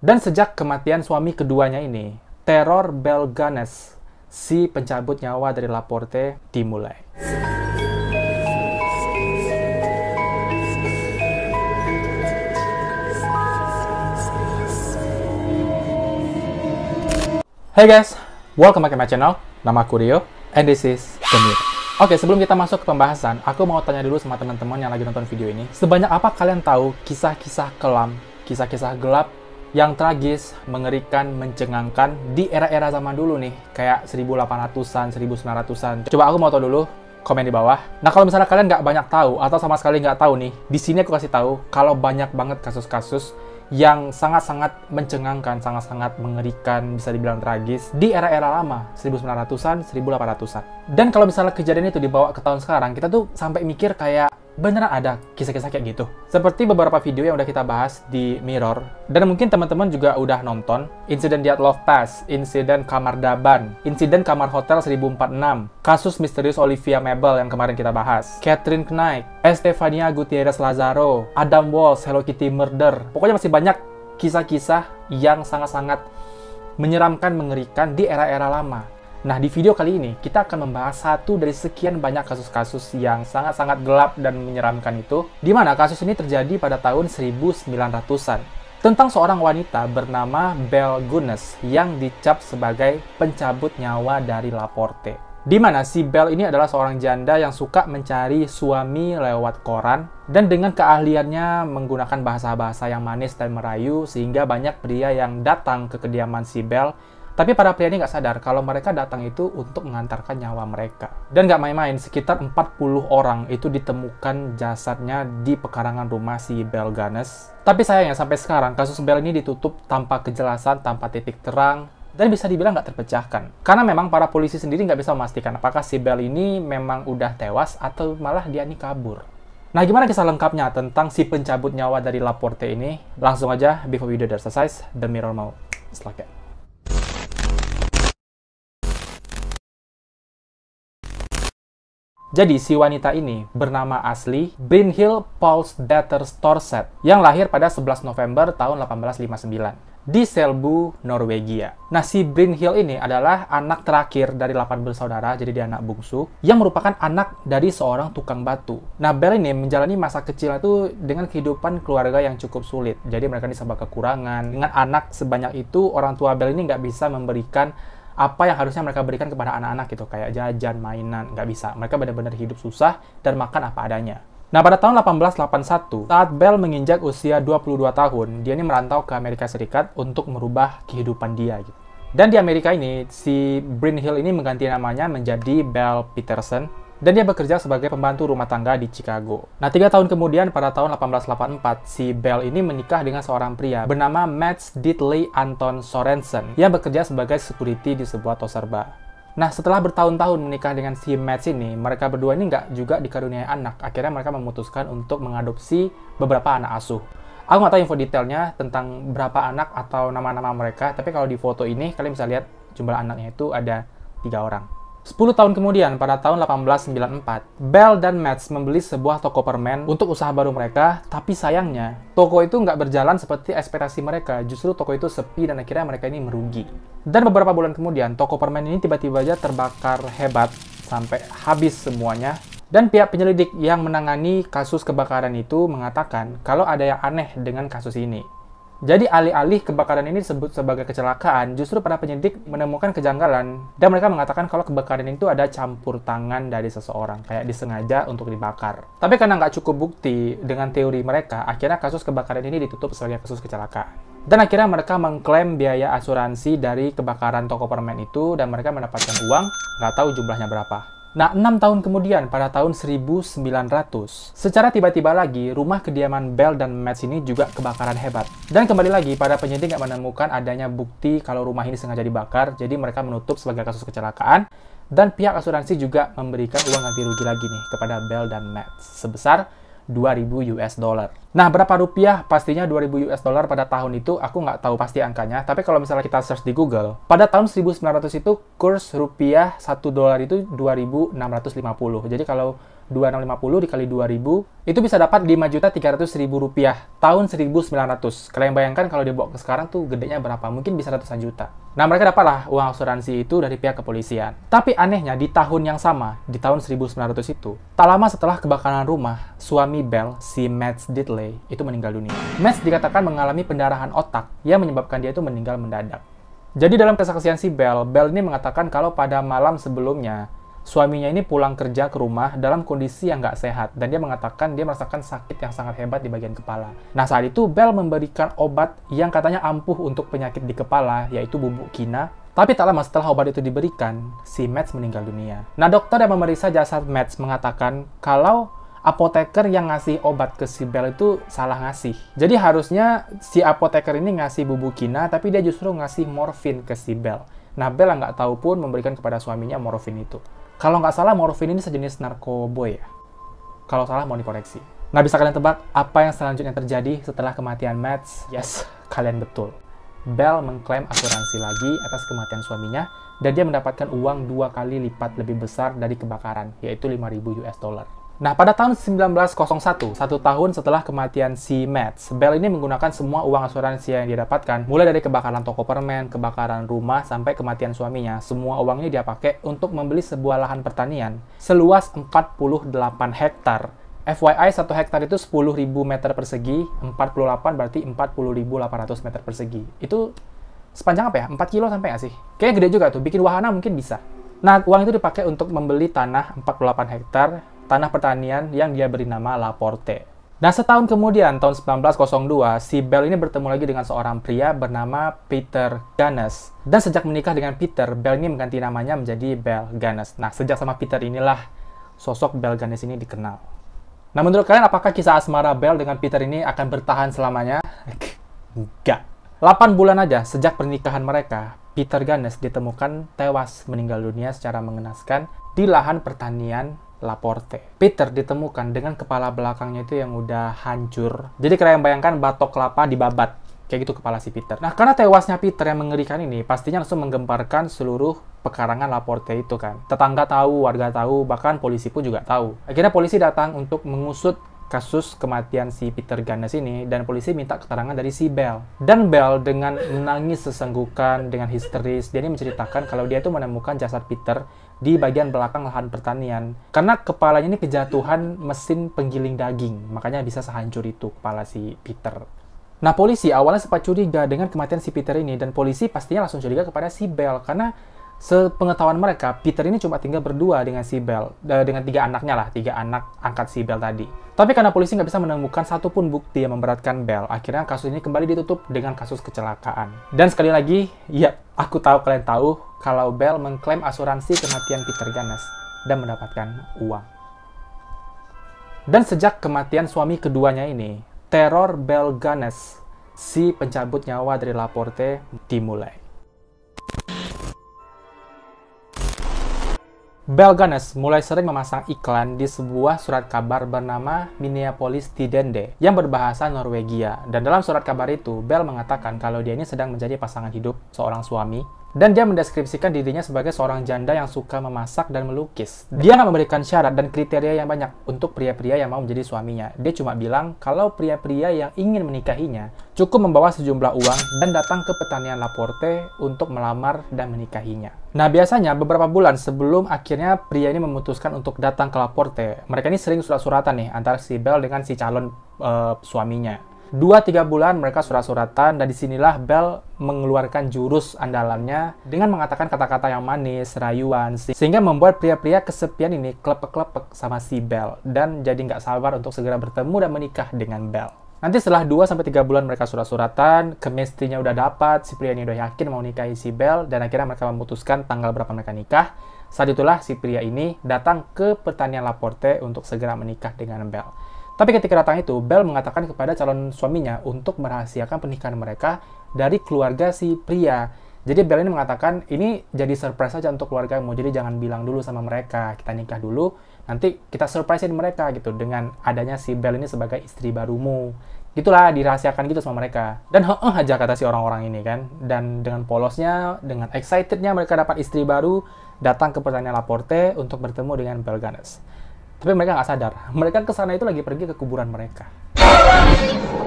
Dan sejak kematian suami keduanya ini, teror Belle Gunness, si pencabut nyawa dari Laporte, dimulai. Hey guys, welcome back to my channel. Nama aku Rio, and this is The Mirror. Oke, sebelum kita masuk ke pembahasan, aku mau tanya dulu sama teman-teman yang lagi nonton video ini. Sebanyak apa kalian tahu kisah-kisah kelam, kisah-kisah gelap, yang tragis, mengerikan, mencengangkan di era-era zaman dulu nih, kayak 1800-an, 1900-an. Coba aku mau tahu dulu, komen di bawah. Nah, kalau misalnya kalian nggak banyak tahu, atau sama sekali nggak tahu nih, di sini aku kasih tahu, kalau banyak banget kasus-kasus yang sangat-sangat mencengangkan, sangat-sangat mengerikan, bisa dibilang tragis, di era-era lama, 1900-an, 1800-an. Dan kalau misalnya kejadian itu dibawa ke tahun sekarang, kita tuh sampai mikir kayak, beneran ada kisah-kisah kayak gitu. Seperti beberapa video yang udah kita bahas di Mirror, dan mungkin teman-teman juga udah nonton, insiden Dyatlov Pass, insiden Kamar Daban, insiden Kamar Hotel 1046, kasus misterius Olivia Mabel yang kemarin kita bahas, Catherine Knight, Estefania Gutierrez Lazaro, Adam Walsh, Hello Kitty Murder. Pokoknya masih banyak kisah-kisah yang sangat-sangat menyeramkan, mengerikan di era-era lama. Nah, di video kali ini, kita akan membahas satu dari sekian banyak kasus-kasus yang sangat-sangat gelap dan menyeramkan itu, di mana kasus ini terjadi pada tahun 1900-an. Tentang seorang wanita bernama Belle Gunness yang dicap sebagai pencabut nyawa dari Laporte. Di mana si Belle ini adalah seorang janda yang suka mencari suami lewat koran, dan dengan keahliannya menggunakan bahasa-bahasa yang manis dan merayu, sehingga banyak pria yang datang ke kediaman si Belle. Tapi para pria ini nggak sadar kalau mereka datang itu untuk mengantarkan nyawa mereka. Dan nggak main-main, sekitar 40 orang itu ditemukan jasadnya di pekarangan rumah si Belle Gunness. Tapi sayangnya sampai sekarang kasus Belle ini ditutup tanpa kejelasan, tanpa titik terang, dan bisa dibilang nggak terpecahkan. Karena memang para polisi sendiri nggak bisa memastikan apakah si Belle ini memang udah tewas atau malah dia ini kabur. Nah, gimana kisah lengkapnya tentang si pencabut nyawa dari Laporte ini? Langsung aja, before video udah selesai, The Mirror mau selesai. Jadi, si wanita ini bernama asli Brynhild Paulsdatter Storseth yang lahir pada 11 November tahun 1859 di Selbu, Norwegia. Nah, si Brynhild ini adalah anak terakhir dari 8 bersaudara, jadi dia anak bungsu, yang merupakan anak dari seorang tukang batu. Nah, Belle ini menjalani masa kecil itu dengan kehidupan keluarga yang cukup sulit. Jadi, mereka disebabkan kekurangan. Dengan anak sebanyak itu, orang tua Belle ini nggak bisa memberikan apa yang harusnya mereka berikan kepada anak-anak gitu, kayak jajan, mainan, nggak bisa. Mereka benar-benar hidup susah dan makan apa adanya. Nah, pada tahun 1881, saat Belle menginjak usia 22 tahun, dia ini merantau ke Amerika Serikat untuk merubah kehidupan dia gitu. Dan di Amerika ini, si Brynhild ini mengganti namanya menjadi Belle Peterson, dan dia bekerja sebagai pembantu rumah tangga di Chicago. Nah, 3 tahun kemudian, pada tahun 1884, si Belle ini menikah dengan seorang pria bernama Mats Ditley Anton Sorensen yang bekerja sebagai security di sebuah toko serba. Nah, setelah bertahun-tahun menikah dengan si Mats ini, mereka berdua ini nggak juga dikaruniai anak. Akhirnya mereka memutuskan untuk mengadopsi beberapa anak asuh. Aku nggak tahu info detailnya tentang berapa anak atau nama-nama mereka, tapi kalau di foto ini, kalian bisa lihat jumlah anaknya itu ada 3 orang. 10 tahun kemudian, pada tahun 1894, Belle dan Mats membeli sebuah toko permen untuk usaha baru mereka, tapi sayangnya, toko itu nggak berjalan seperti ekspektasi mereka. Justru toko itu sepi dan akhirnya mereka ini merugi. Dan beberapa bulan kemudian, toko permen ini tiba-tiba aja terbakar hebat sampai habis semuanya. Dan pihak penyelidik yang menangani kasus kebakaran itu mengatakan kalau ada yang aneh dengan kasus ini. Jadi alih-alih kebakaran ini disebut sebagai kecelakaan, justru para penyidik menemukan kejanggalan dan mereka mengatakan kalau kebakaran itu ada campur tangan dari seseorang, kayak disengaja untuk dibakar. Tapi karena nggak cukup bukti dengan teori mereka, akhirnya kasus kebakaran ini ditutup sebagai kasus kecelakaan. Dan akhirnya mereka mengklaim biaya asuransi dari kebakaran toko permen itu dan mereka mendapatkan uang, nggak tahu jumlahnya berapa. Nah, 6 tahun kemudian, pada tahun 1900, secara tiba-tiba lagi, rumah kediaman Belle dan Mats ini juga kebakaran hebat. Dan kembali lagi, para penyidik nggak menemukan adanya bukti kalau rumah ini sengaja dibakar, jadi mereka menutup sebagai kasus kecelakaan, dan pihak asuransi juga memberikan uang ganti rugi lagi nih kepada Belle dan Mats, sebesar $2.000. Nah, berapa rupiah? Pastinya $2.000 pada tahun itu, aku nggak tahu pasti angkanya, tapi kalau misalnya kita search di Google, pada tahun 1900 itu, kurs rupiah $1 itu 2.650. Jadi kalau 2650 dikali 2000, itu bisa dapat 5.300.000 rupiah tahun 1900. Kalian bayangkan kalau dibawa ke sekarang tuh gedenya berapa? Mungkin bisa ratusan juta. Nah, mereka dapatlah uang asuransi itu dari pihak kepolisian. Tapi anehnya, di tahun yang sama, di tahun 1900 itu, tak lama setelah kebakaran rumah, suami Bell, si Matt Diddley, itu meninggal dunia. Matt dikatakan mengalami pendarahan otak yang menyebabkan dia itu meninggal mendadak. Jadi dalam kesaksian si Bell ini mengatakan kalau pada malam sebelumnya, suaminya ini pulang kerja ke rumah dalam kondisi yang nggak sehat, dan dia mengatakan dia merasakan sakit yang sangat hebat di bagian kepala. Nah, saat itu Bell memberikan obat yang katanya ampuh untuk penyakit di kepala, yaitu bubuk kina. Tapi tak lama setelah obat itu diberikan, si Matt meninggal dunia. Nah, dokter yang memeriksa jasad Matt mengatakan kalau apoteker yang ngasih obat ke si Bell itu salah ngasih. Jadi harusnya si apoteker ini ngasih bubuk kina, tapi dia justru ngasih morfin ke si Bell. Nah, Bell nggak tahu pun memberikan kepada suaminya morfin itu. Kalau nggak salah, morfin ini sejenis narkoboy ya. Kalau salah, mau dikoreksi. Nah, bisa kalian tebak apa yang selanjutnya terjadi setelah kematian Matt? Yes, kalian betul. Bell mengklaim asuransi lagi atas kematian suaminya, dan dia mendapatkan uang 2 kali lipat lebih besar dari kebakaran, yaitu 5.000 US dollar. Nah, pada tahun 1901, 1 tahun setelah kematian si Matt, Bell ini menggunakan semua uang asuransi yang dia dapatkan, mulai dari kebakaran toko permen, kebakaran rumah, sampai kematian suaminya. Semua uangnya dia pakai untuk membeli sebuah lahan pertanian seluas 48 hektar. FYI, 1 hektar itu 10.000 meter persegi, 48 berarti 40.800 meter persegi. Itu sepanjang apa ya? 4 kilo sampai nggak sih? Kayaknya gede juga tuh, bikin wahana mungkin bisa. Nah, uang itu dipakai untuk membeli tanah 48 hektar, tanah pertanian yang dia beri nama Laporte. Nah, setahun kemudian, tahun 1902, si Bell ini bertemu lagi dengan seorang pria bernama Peter Ganes. Dan sejak menikah dengan Peter, Bell ini mengganti namanya menjadi Bell Ganes. Nah, sejak sama Peter inilah sosok Bell Ganes ini dikenal. Nah, menurut kalian apakah kisah asmara Bell dengan Peter ini akan bertahan selamanya? Enggak. 8 bulan aja sejak pernikahan mereka, Peter Ganes ditemukan tewas meninggal dunia secara mengenaskan di lahan pertanian Laporte. Peter ditemukan dengan kepala belakangnya itu yang udah hancur. Jadi kalian bayangkan batok kelapa dibabat. Kayak gitu kepala si Peter. Nah, karena tewasnya Peter yang mengerikan ini, pastinya langsung menggemparkan seluruh pekarangan Laporte itu kan. Tetangga tahu, warga tahu, bahkan polisi pun juga tahu. Akhirnya polisi datang untuk mengusut kasus kematian si Peter Ganes ini, dan polisi minta keterangan dari si Bell. Dan Bell dengan menangis sesenggukan, dengan histeris, dia ini menceritakan kalau dia itu menemukan jasad Peter di bagian belakang lahan pertanian. Karena kepalanya ini kejatuhan mesin penggiling daging, makanya bisa sehancur itu kepala si Peter. Nah, polisi awalnya sempat curiga dengan kematian si Peter ini, dan polisi pastinya langsung curiga kepada si Bell, karena sepengetahuan mereka, Peter ini cuma tinggal berdua dengan si Bell, dengan 3 anaknya lah, 3 anak angkat si Bell tadi. Tapi karena polisi nggak bisa menemukan satupun bukti yang memberatkan Bell, akhirnya kasus ini kembali ditutup dengan kasus kecelakaan. Dan sekali lagi, ya, aku tahu kalian tahu kalau Bell mengklaim asuransi kematian Peter Ganes dan mendapatkan uang. Dan sejak kematian suami keduanya ini, teror Bell Ganes, si pencabut nyawa dari Laporte, dimulai. Bell Ganes mulai sering memasang iklan di sebuah surat kabar bernama Minneapolis Tidende yang berbahasa Norwegia. Dan dalam surat kabar itu, Bell mengatakan kalau dia ini sedang menjadi pasangan hidup seorang suami. Dan dia mendeskripsikan dirinya sebagai seorang janda yang suka memasak dan melukis. Dia nggak memberikan syarat dan kriteria yang banyak untuk pria-pria yang mau menjadi suaminya. Dia cuma bilang kalau pria-pria yang ingin menikahinya cukup membawa sejumlah uang dan datang ke pertanian Laporte untuk melamar dan menikahinya. Nah, biasanya beberapa bulan sebelum akhirnya pria ini memutuskan untuk datang ke Laporte, mereka ini sering surat-suratan nih antara si Bell dengan si calon suaminya. 2-3 bulan mereka surat-suratan, dan disinilah Bell mengeluarkan jurus andalannya dengan mengatakan kata-kata yang manis, rayuan, sehingga membuat pria-pria kesepian ini klepek-klepek sama si Bell dan jadi nggak sabar untuk segera bertemu dan menikah dengan Bell. Nanti setelah 2-3 bulan mereka surat-suratan, chemistry-nya udah dapat, si pria ini udah yakin mau nikahi si Bell, dan akhirnya mereka memutuskan tanggal berapa mereka nikah. Saat itulah si pria ini datang ke pertanian Laporte untuk segera menikah dengan Bell. Tapi ketika datang itu, Bell mengatakan kepada calon suaminya untuk merahasiakan pernikahan mereka dari keluarga si pria. Jadi Bell ini mengatakan, ini jadi surprise aja untuk keluargamu, jadi jangan bilang dulu sama mereka, kita nikah dulu, nanti kita surprisein mereka gitu, dengan adanya si Bell ini sebagai istri barumu. Gitulah, dirahasiakan gitu sama mereka. Dan aja kata si orang-orang ini kan. Dan dengan polosnya, dengan excitednya mereka dapat istri baru, datang ke pertanian Laporte untuk bertemu dengan Bell Ganes. Tapi mereka nggak sadar, mereka kesana itu lagi pergi ke kuburan mereka.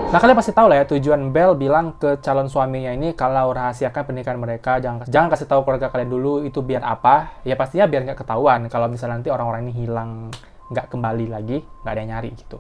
Nah, kalian pasti tahu lah ya tujuan Belle bilang ke calon suaminya ini kalau rahasiakan pernikahan mereka, jangan kasih tahu keluarga kalian dulu, itu biar apa? Ya pastinya biar nggak ketahuan kalau misalnya nanti orang-orang ini hilang, nggak kembali lagi, nggak ada yang nyari gitu.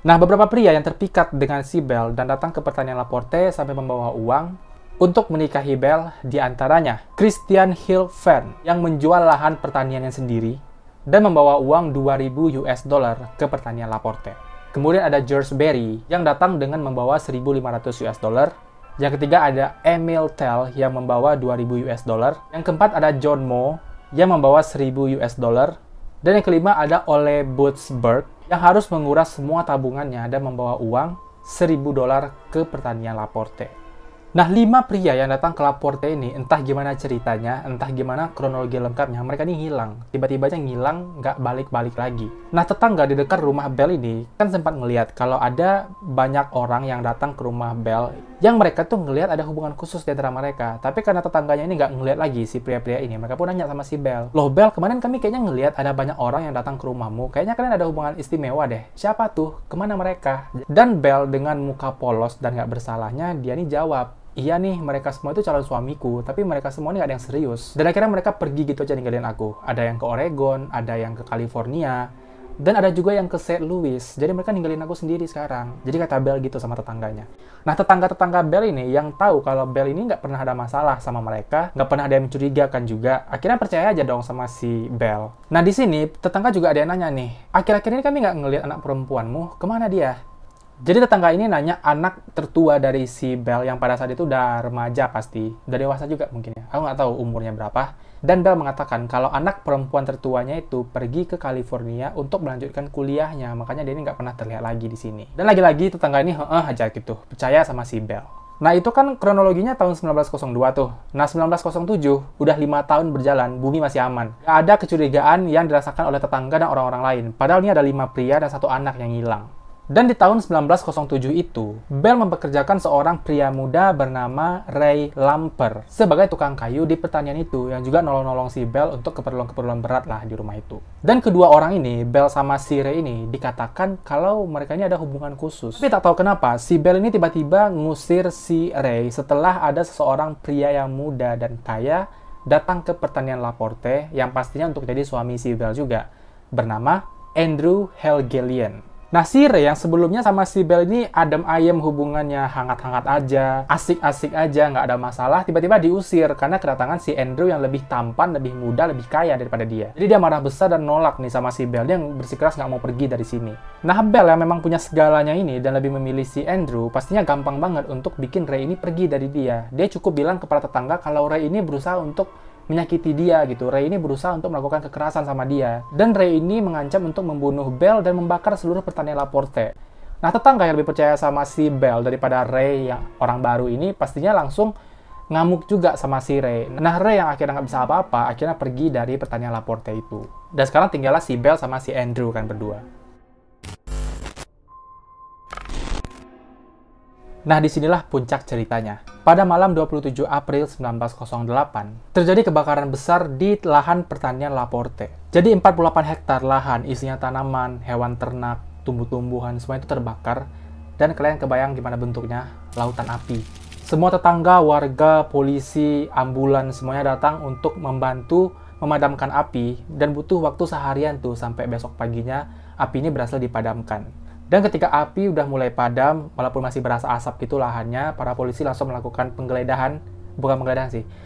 Nah, beberapa pria yang terpikat dengan si Belle dan datang ke pertanian Laporte sampai membawa uang untuk menikahi Belle, diantaranya Christian Hilfern yang menjual lahan pertaniannya sendiri dan membawa uang 2.000 US dollar ke pertanian Laporte. Kemudian ada George Berry yang datang dengan membawa 1.500 US dollar. Yang ketiga ada Emil Tell yang membawa 2.000 US dollar. Yang keempat ada John Moe yang membawa 1.000 US dollar. Dan yang kelima ada Ole Butzberg yang harus menguras semua tabungannya dan membawa uang 1.000 dolar ke pertanian Laporte. Nah, 5 pria yang datang ke Laporte ini, entah gimana ceritanya, entah gimana kronologi lengkapnya, mereka ini hilang. Tiba-tiba aja ngilang, nggak balik-balik lagi. Nah, tetangga di dekat rumah Belle ini kan sempat ngelihat kalau ada banyak orang yang datang ke rumah Belle, yang mereka tuh ngelihat ada hubungan khusus di antara mereka. Tapi karena tetangganya ini nggak ngelihat lagi si pria-pria ini, mereka pun nanya sama si Belle, "Loh Belle, kemarin kami kayaknya ngelihat ada banyak orang yang datang ke rumahmu. Kayaknya kalian ada hubungan istimewa deh. Siapa tuh? Kemana mereka?" Dan Belle dengan muka polos dan nggak bersalahnya, dia nih jawab, "Iya nih, mereka semua itu calon suamiku, tapi mereka semua ini gak ada yang serius." Dan akhirnya mereka pergi gitu aja ninggalin aku. Ada yang ke Oregon, ada yang ke California, dan ada juga yang ke St. Louis. Jadi mereka ninggalin aku sendiri sekarang. Jadi kata Belle gitu sama tetangganya. Nah, tetangga-tetangga Belle ini yang tahu kalau Belle ini nggak pernah ada masalah sama mereka, nggak pernah ada yang mencurigakan juga, akhirnya percaya aja dong sama si Belle. Nah, di sini tetangga juga ada yang nanya nih, "Akhir-akhir ini kami nggak ngelihat anak perempuanmu, kemana dia?" Jadi tetangga ini nanya anak tertua dari si Belle yang pada saat itu udah remaja pasti. Udah dewasa juga mungkin ya. Aku nggak tahu umurnya berapa. Dan Belle mengatakan kalau anak perempuan tertuanya itu pergi ke California untuk melanjutkan kuliahnya. Makanya dia ini nggak pernah terlihat lagi di sini. Dan lagi-lagi tetangga ini aja gitu. Percaya sama si Belle. Nah, itu kan kronologinya tahun 1902 tuh. Nah, 1907, udah 5 tahun berjalan, bumi masih aman. Gak ada kecurigaan yang dirasakan oleh tetangga dan orang-orang lain. Padahal ini ada 5 pria dan 1 anak yang hilang. Dan di tahun 1907 itu, Belle mempekerjakan seorang pria muda bernama Ray Lamper sebagai tukang kayu di pertanian itu, yang juga nolong-nolong si Belle untuk keperluan-keperluan berat lah di rumah itu. Dan kedua orang ini, Belle sama si Ray ini, dikatakan kalau mereka ini ada hubungan khusus. Tapi tak tahu kenapa, si Belle ini tiba-tiba ngusir si Ray setelah ada seseorang pria yang muda dan kaya datang ke pertanian Laporte, yang pastinya untuk jadi suami si Belle juga, bernama Andrew Helgelien. Nah, si Ray yang sebelumnya sama si Belle ini adem ayem hubungannya, hangat-hangat aja, asik-asik aja, nggak ada masalah, tiba-tiba diusir karena kedatangan si Andrew yang lebih tampan, lebih muda, lebih kaya daripada dia. Jadi dia marah besar dan nolak nih sama si Belle, dia yang bersikeras nggak mau pergi dari sini. Nah, Belle yang memang punya segalanya ini dan lebih memilih si Andrew, pastinya gampang banget untuk bikin Ray ini pergi dari dia. Dia cukup bilang kepada tetangga kalau Ray ini berusaha untuk menyakiti dia gitu. Ray ini berusaha untuk melakukan kekerasan sama dia. Dan Ray ini mengancam untuk membunuh Belle dan membakar seluruh pertanian Laporte. Nah, tetangga yang lebih percaya sama si Belle daripada Ray yang orang baru ini pastinya langsung ngamuk juga sama si Ray. Nah, Ray yang akhirnya nggak bisa apa-apa, akhirnya pergi dari pertanian Laporte itu. Dan sekarang tinggallah si Belle sama si Andrew kan berdua. Nah, disinilah puncak ceritanya. Pada malam 27 April 1908, terjadi kebakaran besar di lahan pertanian Laporte. Jadi 48 hektar lahan isinya tanaman, hewan ternak, tumbuh-tumbuhan, semua itu terbakar. Dan kalian kebayang gimana bentuknya? Lautan api. Semua tetangga, warga, polisi, ambulan, semuanya datang untuk membantu memadamkan api. Dan butuh waktu seharian tuh sampai besok paginya api ini berhasil dipadamkan. Dan ketika api udah mulai padam, walaupun masih berasa asap gitu lahannya, para polisi langsung melakukan penggeledahan,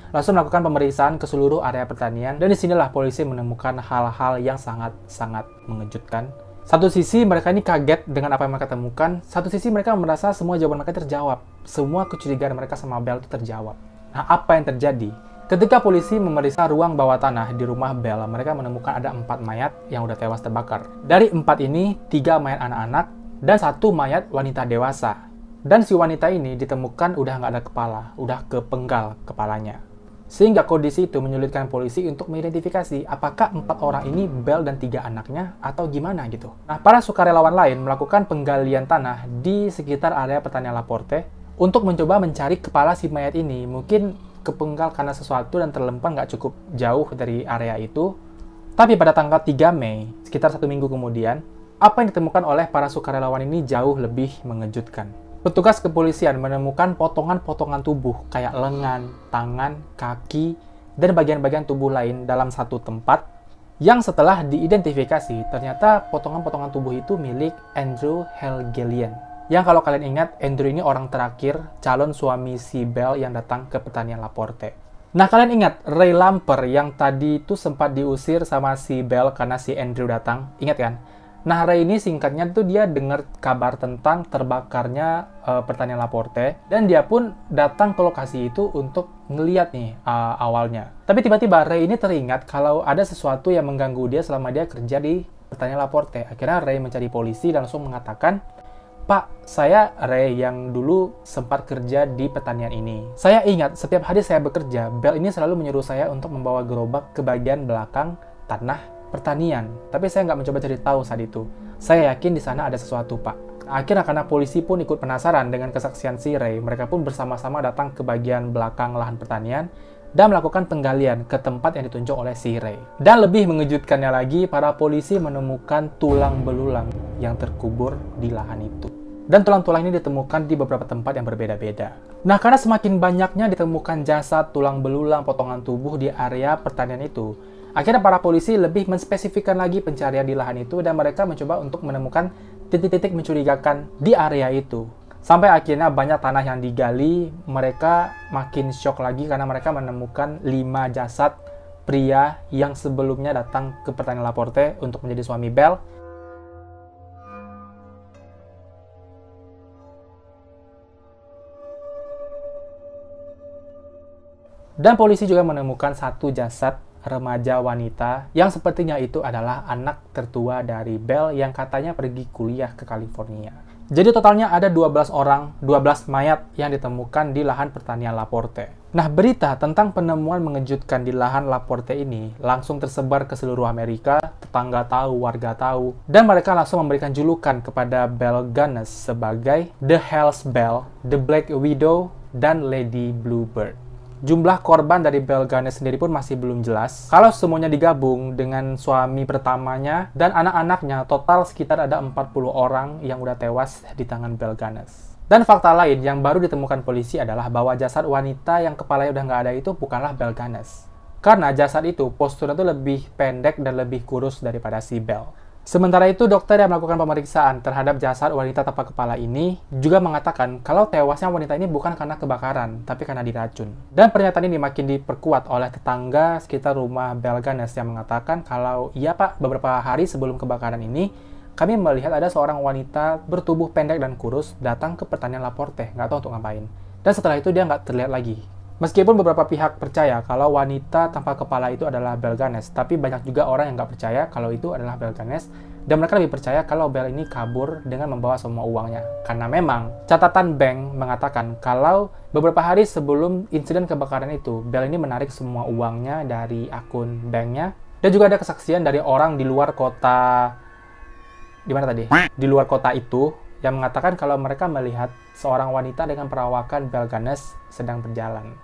langsung melakukan pemeriksaan ke seluruh area pertanian, dan disinilah polisi menemukan hal-hal yang sangat-sangat mengejutkan. Satu sisi mereka ini kaget dengan apa yang mereka temukan, satu sisi mereka merasa semua jawaban mereka terjawab, semua kecurigaan mereka sama Belle itu terjawab. Nah, apa yang terjadi? Ketika polisi memeriksa ruang bawah tanah di rumah Belle, mereka menemukan ada 4 mayat yang udah tewas terbakar. Dari 4 ini, 3 mayat anak-anak dan 1 mayat wanita dewasa. Dan si wanita ini ditemukan udah nggak ada kepala, udah kepenggal kepalanya. Sehingga kondisi itu menyulitkan polisi untuk mengidentifikasi apakah 4 orang ini Belle dan 3 anaknya atau gimana gitu. Nah, para sukarelawan lain melakukan penggalian tanah di sekitar area pertanian Laporte untuk mencoba mencari kepala si mayat ini. Mungkin kepenggal karena sesuatu dan terlempar nggak cukup jauh dari area itu. Tapi pada tanggal 3 Mei, sekitar 1 minggu kemudian, apa yang ditemukan oleh para sukarelawan ini jauh lebih mengejutkan. Petugas kepolisian menemukan potongan-potongan tubuh kayak lengan, tangan, kaki, dan bagian-bagian tubuh lain dalam satu tempat yang setelah diidentifikasi, ternyata potongan-potongan tubuh itu milik Andrew Helgelien. Yang kalau kalian ingat, Andrew ini orang terakhir calon suami si Belle yang datang ke pertanian Laporte. Nah, kalian ingat Ray Lamper yang tadi itu sempat diusir sama si Belle karena si Andrew datang? Ingat kan? Nah, Ray ini singkatnya tuh dia dengar kabar tentang terbakarnya pertanian Laporte, dan dia pun datang ke lokasi itu untuk ngeliat nih awalnya. Tapi tiba-tiba Ray ini teringat kalau ada sesuatu yang mengganggu dia selama dia kerja di pertanian Laporte. Akhirnya Ray mencari polisi dan langsung mengatakan, "Pak, saya Ray yang dulu sempat kerja di pertanian ini. Saya ingat setiap hari saya bekerja, Belle ini selalu menyuruh saya untuk membawa gerobak ke bagian belakang tanah pertanian. Tapi saya nggak mencoba cari tahu saat itu. Saya yakin di sana ada sesuatu, Pak." Akhirnya karena polisi pun ikut penasaran dengan kesaksian si Ray, mereka pun bersama-sama datang ke bagian belakang lahan pertanian dan melakukan penggalian ke tempat yang ditunjuk oleh si Ray. Dan lebih mengejutkannya lagi, para polisi menemukan tulang belulang yang terkubur di lahan itu. Dan tulang-tulang ini ditemukan di beberapa tempat yang berbeda-beda. Nah, karena semakin banyaknya ditemukan jasad, tulang belulang, potongan tubuh di area pertanian itu, akhirnya para polisi lebih menspesifikkan lagi pencarian di lahan itu dan mereka mencoba untuk menemukan titik-titik mencurigakan di area itu. Sampai akhirnya banyak tanah yang digali, mereka makin shock lagi karena mereka menemukan 5 jasad pria yang sebelumnya datang ke pertanian Laporte untuk menjadi suami Belle. Dan polisi juga menemukan 1 jasad remaja wanita yang sepertinya itu adalah anak tertua dari Belle yang katanya pergi kuliah ke California. Jadi totalnya ada 12 orang, 12 mayat yang ditemukan di lahan pertanian Laporte. Nah, berita tentang penemuan mengejutkan di lahan Laporte ini langsung tersebar ke seluruh Amerika, tetangga tahu, warga tahu, dan mereka langsung memberikan julukan kepada Belle Gunness sebagai The Hell's Belle, The Black Widow, dan Lady Bluebird. Jumlah korban dari Belle Gunness sendiri pun masih belum jelas. Kalau semuanya digabung dengan suami pertamanya dan anak-anaknya, total sekitar ada 40 orang yang udah tewas di tangan Belle Gunness. Dan fakta lain yang baru ditemukan polisi adalah bahwa jasad wanita yang kepalanya udah nggak ada itu bukanlah Belle Gunness. Karena jasad itu posturnya tuh lebih pendek dan lebih kurus daripada si Belle. Sementara itu, dokter yang melakukan pemeriksaan terhadap jasad wanita tanpa kepala ini juga mengatakan kalau tewasnya wanita ini bukan karena kebakaran, tapi karena diracun. Dan pernyataan ini makin diperkuat oleh tetangga sekitar rumah Belle Gunness yang mengatakan kalau iya Pak, beberapa hari sebelum kebakaran ini, kami melihat ada seorang wanita bertubuh pendek dan kurus datang ke pertanian Laporte, nggak tahu untuk ngapain. Dan setelah itu dia nggak terlihat lagi. Meskipun beberapa pihak percaya kalau wanita tanpa kepala itu adalah Belle Gunness, tapi banyak juga orang yang nggak percaya kalau itu adalah Belle Gunness, dan mereka lebih percaya kalau Belle ini kabur dengan membawa semua uangnya. Karena memang catatan bank mengatakan kalau beberapa hari sebelum insiden kebakaran itu, Belle ini menarik semua uangnya dari akun banknya, dan juga ada kesaksian dari orang di luar kota, di mana tadi? Di luar kota itu, yang mengatakan kalau mereka melihat seorang wanita dengan perawakan Belle Gunness sedang berjalan.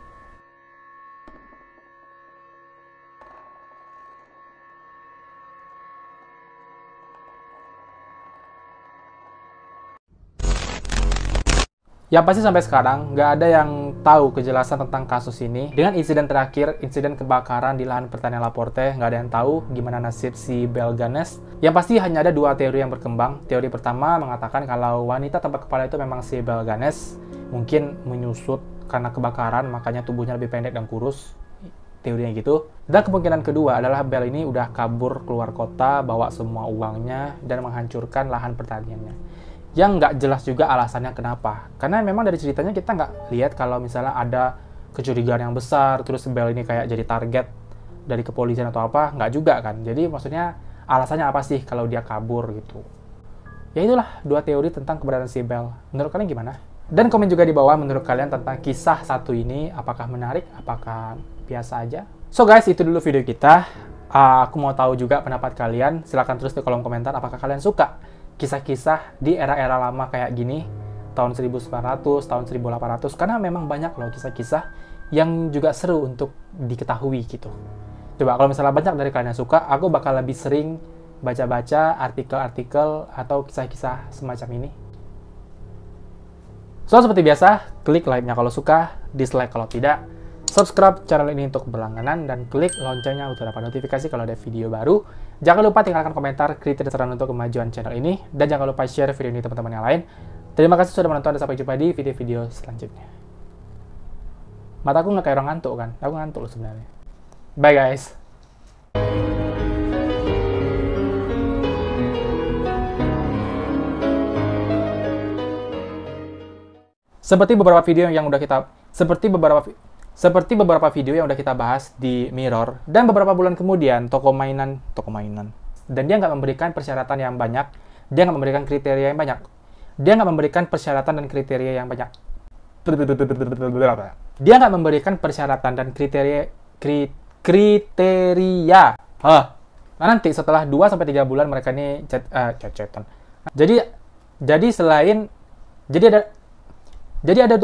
Yang pasti sampai sekarang, nggak ada yang tahu kejelasan tentang kasus ini. Dengan insiden terakhir, insiden kebakaran di lahan pertanian Laporte, nggak ada yang tahu gimana nasib si Belle Gunness. Yang pasti hanya ada 2 teori yang berkembang. Teori pertama mengatakan kalau wanita tanpa kepala itu memang si Belle Gunness. Mungkin menyusut karena kebakaran, makanya tubuhnya lebih pendek dan kurus. Teorinya gitu. Dan kemungkinan kedua adalah Belle ini udah kabur keluar kota, bawa semua uangnya, dan menghancurkan lahan pertaniannya. Yang nggak jelas juga alasannya kenapa. Karena memang dari ceritanya kita nggak lihat kalau misalnya ada kecurigaan yang besar, terus Belle ini kayak jadi target dari kepolisian atau apa, nggak juga kan. Jadi maksudnya alasannya apa sih kalau dia kabur gitu. Ya itulah 2 teori tentang keberadaan si Belle. Menurut kalian gimana? Dan komen juga di bawah menurut kalian tentang kisah satu ini, apakah menarik, apakah biasa aja. So guys, itu dulu video kita. Aku mau tahu juga pendapat kalian. Silahkan tulis di kolom komentar apakah kalian suka kisah-kisah di era-era lama kayak gini, tahun 1900, tahun 1800, karena memang banyak loh kisah-kisah yang juga seru untuk diketahui gitu. Coba kalau misalnya banyak dari kalian yang suka, aku bakal lebih sering baca-baca artikel-artikel atau kisah-kisah semacam ini. So, seperti biasa, klik like-nya kalau suka, dislike kalau tidak, subscribe channel ini untuk berlangganan, dan klik loncengnya untuk dapat notifikasi kalau ada video baru. Jangan lupa tinggalkan komentar, kritik, dan saran untuk kemajuan channel ini, dan jangan lupa share video ini teman-teman yang lain. Terima kasih sudah menonton, dan sampai jumpa di video-video selanjutnya. Mataku nggak kayak orang ngantuk kan? Aku ngantuk loh sebenarnya. Bye guys! Seperti beberapa video yang udah kita bahas di Mirror, dan beberapa bulan kemudian toko mainan, dan dia nggak memberikan persyaratan yang banyak, dia nggak memberikan kriteria yang banyak, dia nggak memberikan persyaratan dan kriteria yang banyak, dia nggak memberikan persyaratan dan kriteria. Nah, nanti setelah 2-3 bulan mereka ini chat-chatan. Jadi ada